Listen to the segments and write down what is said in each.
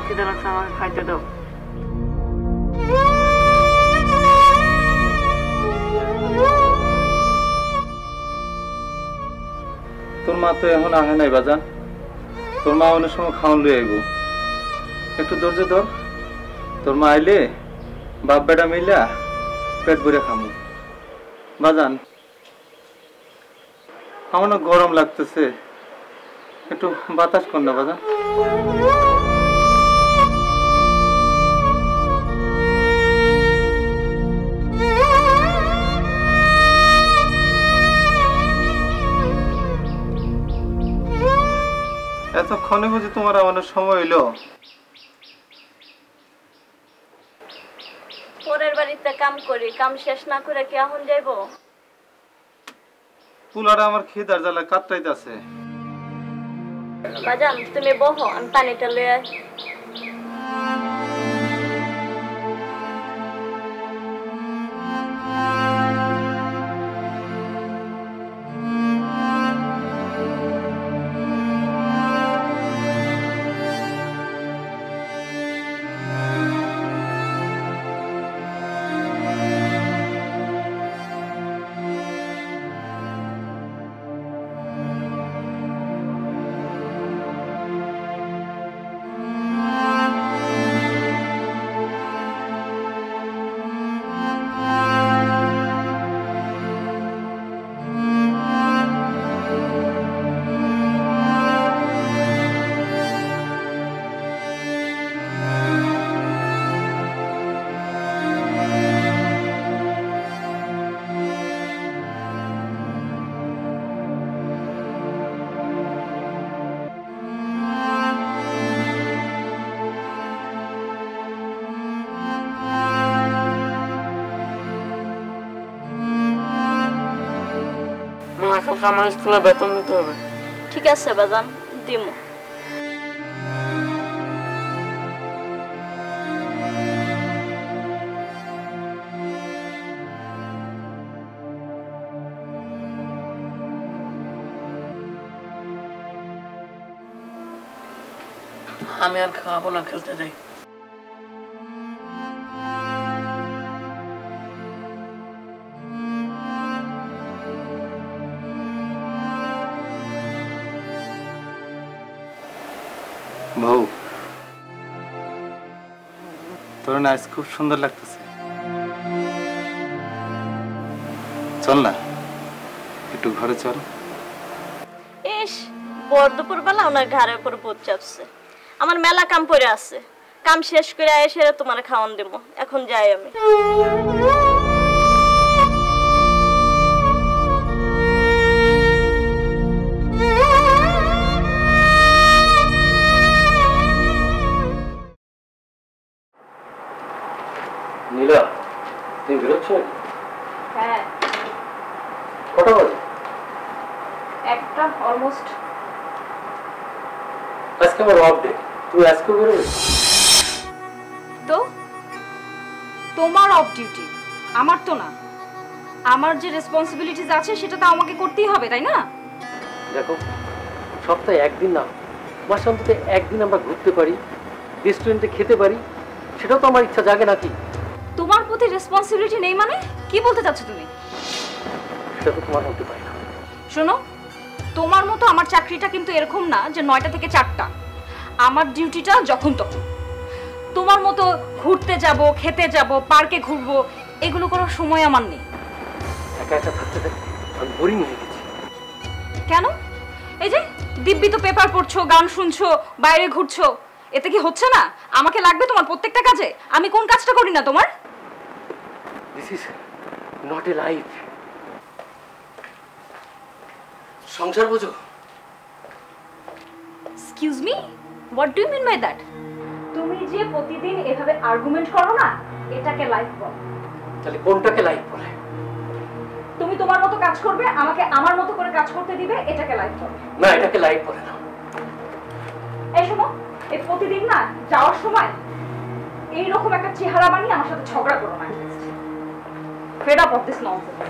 খিদে লাগছে, আমাকে খাইতে দাও। তোর মা তো এখন আহে নাই বাজান, তোর মা অনেক সময় খাওয়ান লই আইব, একটু ধৈর্য ধর। তোর মা আইলে বাপ বেটা মিলা পেট ভরে খামু বাজান। আমার না গরম লাগতেছে, একটু বাতাস কর না বাজান। এতক্ষণে বুঝি তোমার আমাদের সময় হইলো? পরের বাড়িতে কাম করি, কাম শেষ না করে কি এখন যাইব? পুলাটা আমার খিদার জ্বালা কাতরাইতেছে। বাজান তুমি বহো, আমি পানিটা লয়ে আসি। আমার স্কুলে বেতন দিতে হবে। ঠিক আছে বাজান, দিমু। আমি আর খাবো না, খেলতে যাই। বউ, তোর না আজ খুব সুন্দর লাগতেছে। চল না একটু ঘরে চল। ইস, বর দুপুর বেলা ওনার ঘাড়ের উপর বোঝ চাপছে। আমার মেলা কাম পড়ে আছে, কাম শেষ করে এসে তোমার খাওয়ান দেবো। এখন যাই আমি। নীলা, তুমি বেরোচ্ছ? হ্যাঁ, কটা বাজে? একটা অলমোস্ট। আজকে আমার অফ ডে, তুমি আজকে বেরোবে? তো তোমার অফ ডিউটি, আমার তো না। আমার যে রেসপন্সিবিলিটিস আছে সেটা তো আমাকে করতেই হবে, তাই না? দেখো, সপ্তাহে একদিন না, মাসে অন্তত একদিন আমরা ঘুরতে পারি, রেস্টুরেন্টে খেতে পারি, সেটাও তো আমার ইচ্ছা জাগে নাকি? তোমার প্রতি রেসপন্সিবিলিটি নেই মানে কি বলতে চাচ্ছ তুমি? সেটা তো তোমার মধ্যে পাই না। শোনো, তোমার মতো আমার চাকরিটা কিন্তু এরকম না যে 9টা থেকে 4টা। আমার ডিউটিটা যখন তখন। তোমার মতো ঘুরতে যাব, খেতে যাব, পার্কে ঘুরবো, এগুলো করার সময় আমার নেই। একা একা থাকতে থাকতে আমি বোরিং হয়ে গেছি। কেন? এই যে দিব্যি তো পেপার পড়ছো, গান শুনছো, বাইরে ঘুরছো, এতে কি হচ্ছে না? আমাকে লাগবে তোমার প্রত্যেকটা কাজে। আমি কোন কাজটা করি না তোমার? This is not a life. সংসার বোঝো? Excuse me, what do you mean by that? তুমি যে প্রতিদিন এভাবে আর্গুমেন্ট করো না, এটাকে লাইফ বলে। তাহলে কোনটাকে লাইফ বলে? তুমি তোমার মতো কাজ করবে, আমাকে আমার মতো করে কাজ করতে দিবে, এটাকে লাইফ বলে। না, এটাকে লাইফ বলে না। এই শোনো, এই প্রতিদিন না যাওয়ার সময় এইরকম একটা চেহারা বানিয়ে আমার সাথে ঝগড়া করো না। Fed up of this nonsense.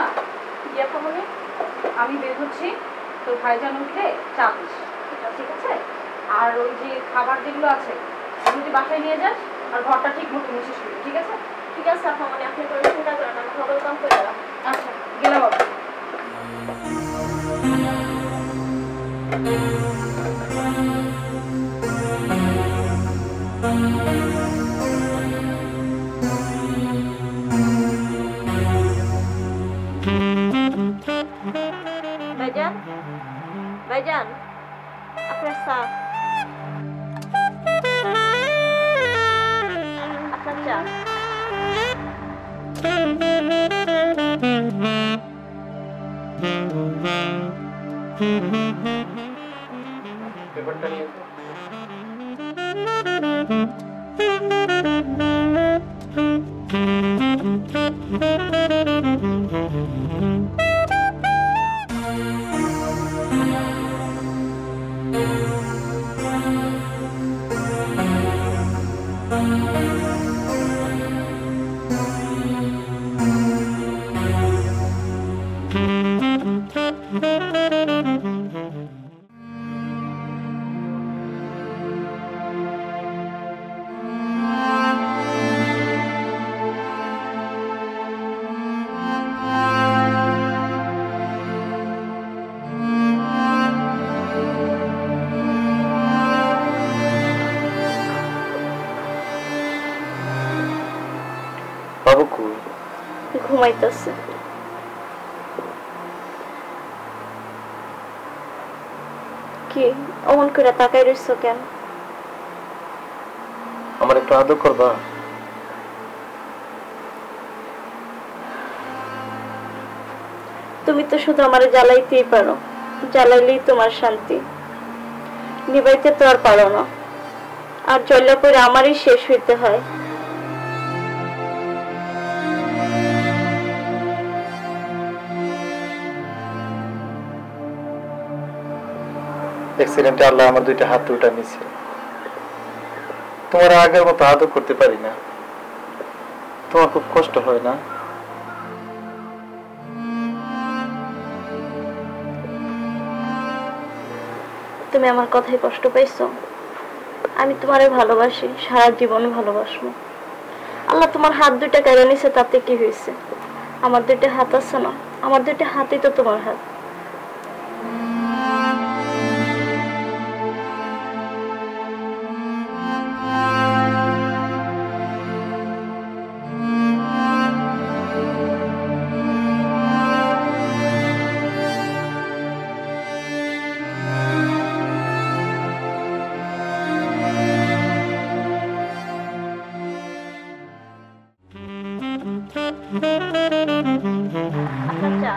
শোনা ইয়া কমনে আমি বের হচ্ছি তোর ভাইজান উঠলে চা দিস ঠিক আছে আর ওই যে খাবার যেগুলো আছে ওগুলো বাসায় নিয়ে যাস আর ঘরটা ঠিক মতো মুছিস ঠিক আছে ঠিক আছে আপা মানে আপনি কোনো চিন্তা করেন আমি খবর কাম করে দিলাম আচ্ছা গেলাম বাবা ভাইজান ভাইজান আপনার চা আপনার চা পেপারটা নিয়ে বাবু কই? ঘুমাইতেছে কি অমন করে তাকাই রইছ কেন আমার একটু আদর করবা? তুমি তো শুধু আমারে জ্বালাইতেই পারো জ্বালাইলেই তোমার শান্তি নিবাইতে তো আর পারো না আর জ্বললে পরে আমারই শেষ হইতে হয় অ্যাক্সিডেন্টে আল্লাহ আমার দুইটা হাত উঠা নিছে। তোমার আগের মতো আদর করতে পারি না। তোমার খুব কষ্ট হয় না? তুমি আমার কথায় কষ্ট পাইছো আমি তোমারে ভালোবাসি সারা জীবন ভালোবাসবো আল্লাহ তোমার হাত দুইটা কেড়ে নিছে তাতে কি হয়েছে আমার দুইটা হাত আছে না আমার দুইটা হাতই তো তোমার হাত আচ্ছা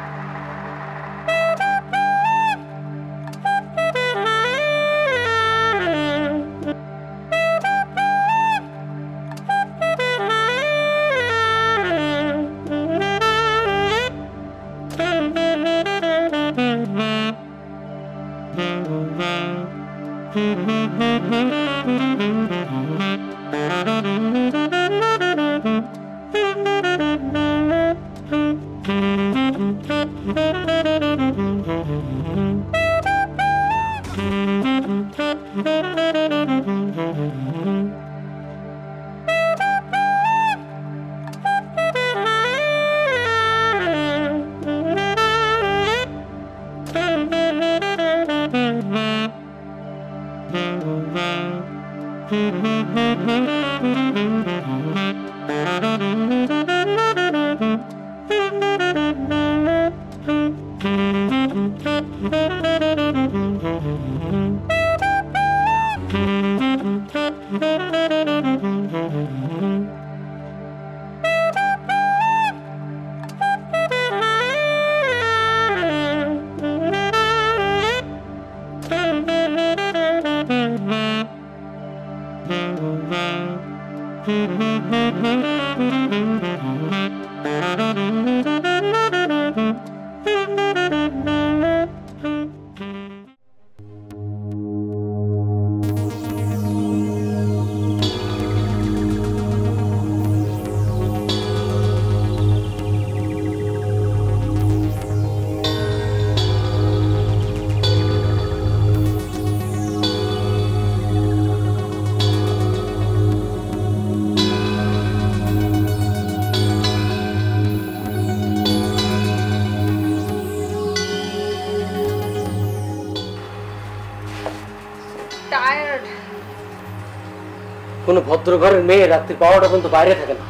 কোনো ভদ্র ঘরের মেয়ে রাত্রি 12টা পর্যন্ত বাইরে থাকে না।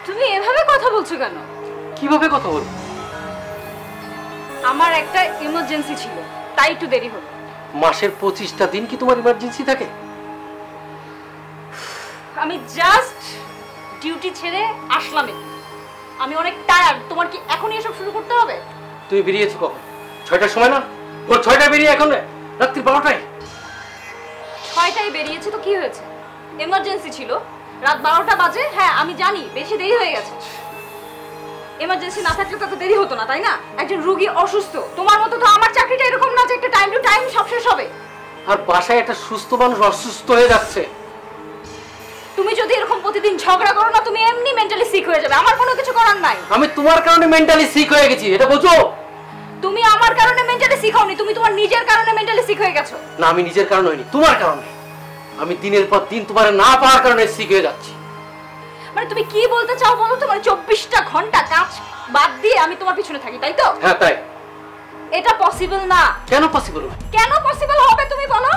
তুমি এভাবে কথা বলছো কেন? কিভাবে কথা বলবো? আমার একটা ইমার্জেন্সি ছিল, তাই একটু দেরি হলো। মাসের 25টা দিন কি তোমার ইমার্জেন্সি থাকে? আমি জাস্ট ডিউটি ছেড়ে আসলাম। আমি অনেক টায়ার্ড। তোমার কি এখনই এসব শুরু করতে হবে? তুমি বেরিয়েছো কখন? 6টার সময় না? ভোর 6টায় বেরিয়ে এখন রাত্রি 12টায়? 6টায় বেরিয়েছে তো কি হয়েছে? এমার্জেন্সি ছিল, রাত 12টা বাজে। হ্যাঁ আমি জানি বেশি দেরি হয়ে গেছে। এমার্জেন্সি না থাকলে তো দেরি হতো না, তাই না? একজন রোগী অসুস্থ, তোমার মতো তো আমার চাকরিটা এরকম না যে একটা টাইম টু টাইম সব শেষ হবে। আর বাসায় একটা সুস্থ মানুষ অসুস্থ হয়ে যাচ্ছে। তুমি যদি এরকম প্রতিদিন ঝগড়া করো না, তুমি এমনি মেন্টালি সিক হয়ে যাবে। আমার কোনো কিছু করার নাই। আমি তোমার কারণে মেন্টালি সিক হয়ে গেছি, এটা বোঝো? তুমি আমার কারণে মেন্টালি সিক হওনি, তুমি তোমার নিজের কারণে মেন্টালি সিক হয়ে গেছো। না, আমি নিজের কারণে হইনি, তোমার কারণে। আমি দিনের পর দিন তোমার না পাওয়ার কারণে সিক হয়ে যাচ্ছি। মানে তুমি কি বলতে চাও বলো তো? মানে 24টা ঘন্টা কাজ বাদ দিয়ে আমি তোমার পিছনে থাকি, তাই তো? হ্যাঁ তাই। এটা পসিবল না। কেন পসিবল নয়? কেন পসিবল হবে তুমি বলো?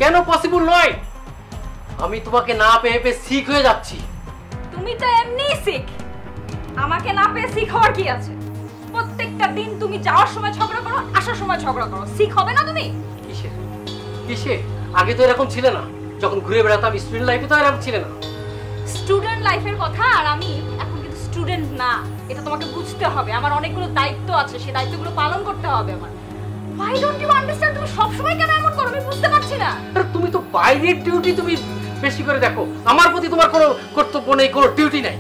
কেন পসিবল নয়? আমি তোমাকে না পেয়ে পেয়ে সিক হয়ে যাচ্ছি। তুমি তো এমনি সিক, আমাকে না পেয়ে সিক হওয়ার কি আছে? প্রত্যেকটা দিন তুমি যাওয়ার সময় ঝগড়া করো, আসার সময় ঝগড়া করো। সিক হবে না তুমি? কিসের কিসে? আগে তো এরকম ছিল না। যখন ঘুরে বেড়াতাম স্টুডেন্ট লাইফে তো এরকম ছিল না। স্টুডেন্ট লাইফের কথা, আর আমি এখন কিন্তু স্টুডেন্ট না, এটা তোমাকে বুঝতে হবে। আমার অনেকগুলো দায়িত্ব আছে, সেই দায়িত্বগুলো পালন করতে হবে আমার। Why don't you understand? তুমি সব সময় কেন এমন করো? আমি বুঝতে পারছি না। আরে তুমি তো বাইরের ডিউটি তুমি বেশি করে দেখো, আমার প্রতি তোমার কোনো কর্তব্য নেই, কোনো ডিউটি নাই।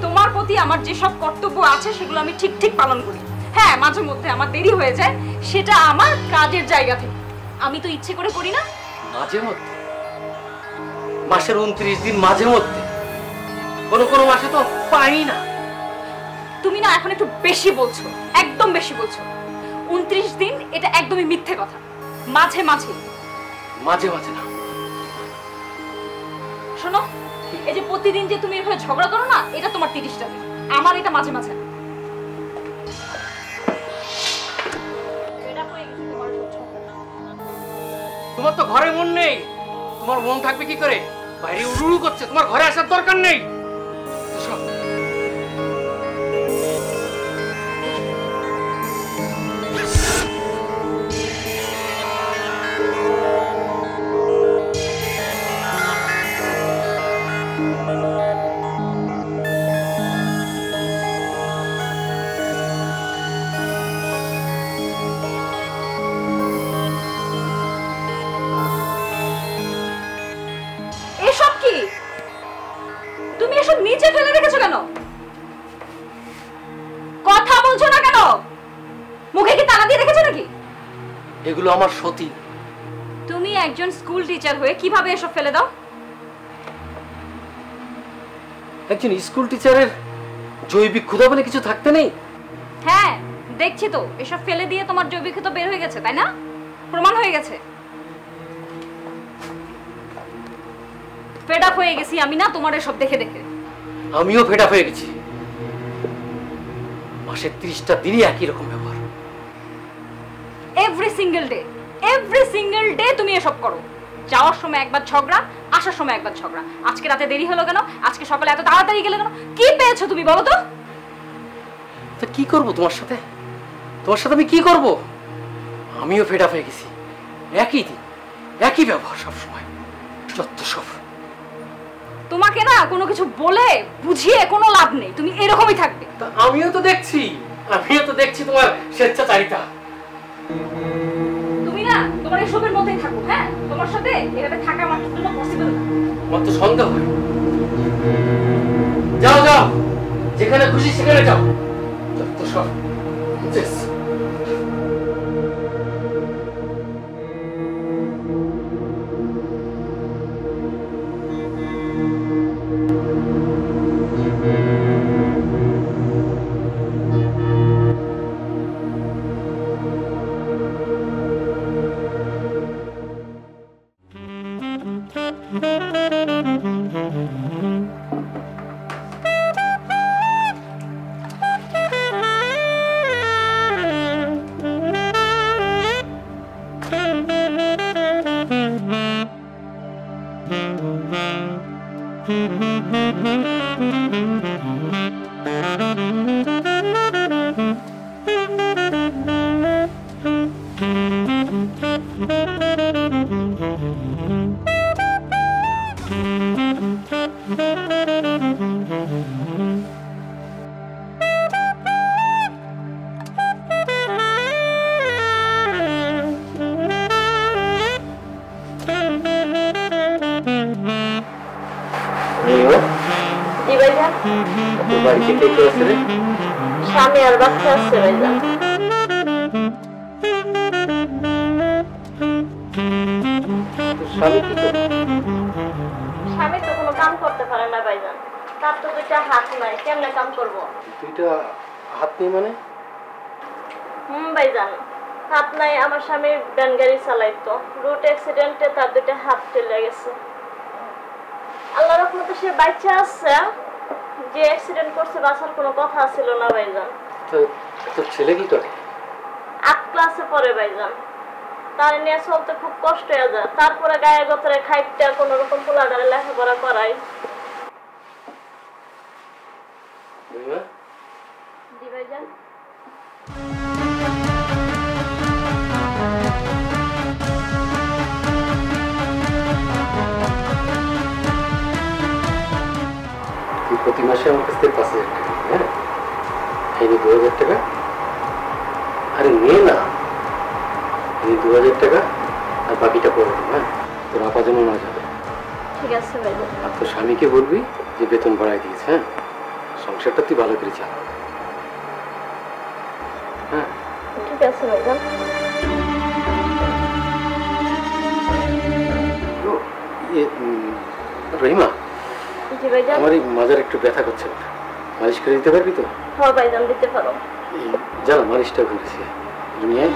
তোমার প্রতি আমার যেসব কর্তব্য আছে সেগুলো আমি ঠিক ঠিক পালন করি। হ্যাঁ মাঝে মধ্যে আমার দেরি হয়ে যায়, সেটা আমার কাজের জায়গা থেকে। আমি তো ইচ্ছে করে করি না। মাঝে মধ্যে? মাসের 29 দিন মাঝে মধ্যে? কোনো কোনো মাসে তো পাই না। তুমি না এখন একটু বেশি বলছো, একদম বেশি বলছো। 29 দিন এটা একদমই মিথ্যে কথা। মাঝে মাঝে। মাঝে মাঝে না। শোনো, এই যে প্রতিদিন যে তুমি এভাবে ঝগড়া করো না, এটা তোমার 30টা দিন, আমার এটা মাঝে মাঝে। তোমার তো ঘরে মন নেই। তোমার মন থাকবে কি করে? বাইরে উড়ুড়ু করছে, তোমার ঘরে আসার দরকার নেই। এসব কি? তুমি এসব নিচে ফেলে রেখেছো কেন? কথা বলছো না কেন? মুখে কি তালা দিয়ে রেখেছো নাকি? এগুলো আমার সতী। তুমি একজন স্কুল টিচার হয়ে কিভাবে এসব ফেলে দাও? একজন স্কুল টিচারের জৈবিক ক্ষুধা বলে কিছু থাকতে নেই? হ্যাঁ দেখছি তো, এসব ফেলে দিয়ে তোমার জৈবিক ক্ষুধা বের হয়ে গেছে, তাই না? প্রমাণ হয়ে গেছে। ফেড আপ হয়ে গেছি আমি না তোমার এসব দেখে দেখে। আমিও ফেড আপ হয়ে গেছি। মাসের 30টা দিনই একই রকম ব্যবহার। এভরি সিঙ্গেল ডে তুমি এসব করো। যাওয়ার সময় একবার ঝগড়া, আসার সময় একবার ঝগড়া। আজকে রাতে দেরি হলো কেন? আজকে সকালে এত তাড়াতাড়ি গেলে কেন? কি পেয়েছো তুমি বলো তো? তো কি করব তোমার সাথে? তোমার সাথে আমি কি করব? আমিও ফেড আপ হয়ে গেছি। একই দিন, একই ব্যবহার সব সময়। যত সব। তোমাকে না কোনো কিছু বলে বুঝিয়ে কোনো লাভ নেই, তুমি এরকমই থাকবে। আমিও তো দেখছি তোমার স্বেচ্ছাচারিতা। তুমি না তোমার এসবের মধ্যেই থাকো। হ্যাঁ তোমার সাথে এভাবে থাকা আমার জন্য পসিবল না। আমার তো সন্দেহ হয়। যাও যাও, যেখানে খুশি সেখানে যাও। যত সব। তোর বাড়িতে কে কে আছে রে? স্বামী আর বাচ্চা আছে ভাইজান। তোর স্বামী কি করে? স্বামী তো কোনো কাম করতে পারে না ভাইজান, তার তো দুইটা হাত নাই, কেমনে কাম করবো? দুইটা হাত নেই মানে? ভাইজান, হাত নাই। আমার স্বামী ভ্যান গাড়ি চালাইতো, রুট অ্যাক্সিডেন্টে তার দুইটা হাত চলে গেছে। আল্লাহর রহমতে সে বাচ্চা আছে, যে অ্যাক্সিডেন্ট করছে বাঁচার কোনো কথা ছিল না ভাইজান। তো তোর ছেলে কি করে? 8 ক্লাসে পড়ে ভাইজান, তার নিয়ে চলতে খুব কষ্ট হয়ে যায়। তারপরে গায়ে গতরে খাইটটা কোনো রকম পোলাডারে লেখাপড়া করাই। জি ভাইজান। তুই প্রতি মাসে আমার কাছ থেকে 5,000 টাকা, হ্যাঁ, এই 2,000 টাকা। আরে নে না, এই 2,000 টাকা আর বাকিটা পরে দেবো, হ্যাঁ? তোর আপা যেন না যাবে। ঠিক আছে ভাইজান। আর তোর স্বামীকে বলবি যে বেতন বাড়াই দিয়েছে, হ্যাঁ? সংসারটা তুই ভালো করে চালা, হ্যাঁ? ঠিক আছে ভাইজান। রহিমা, জি ভাইজান। আমার এই মাজার একটু ব্যথা করছে, মালিশ করে দিতে পারবি তো? হ্যাঁ ভাইজান, দিতে পারো। জানা মালিশটা করেছি, তুমি আয়।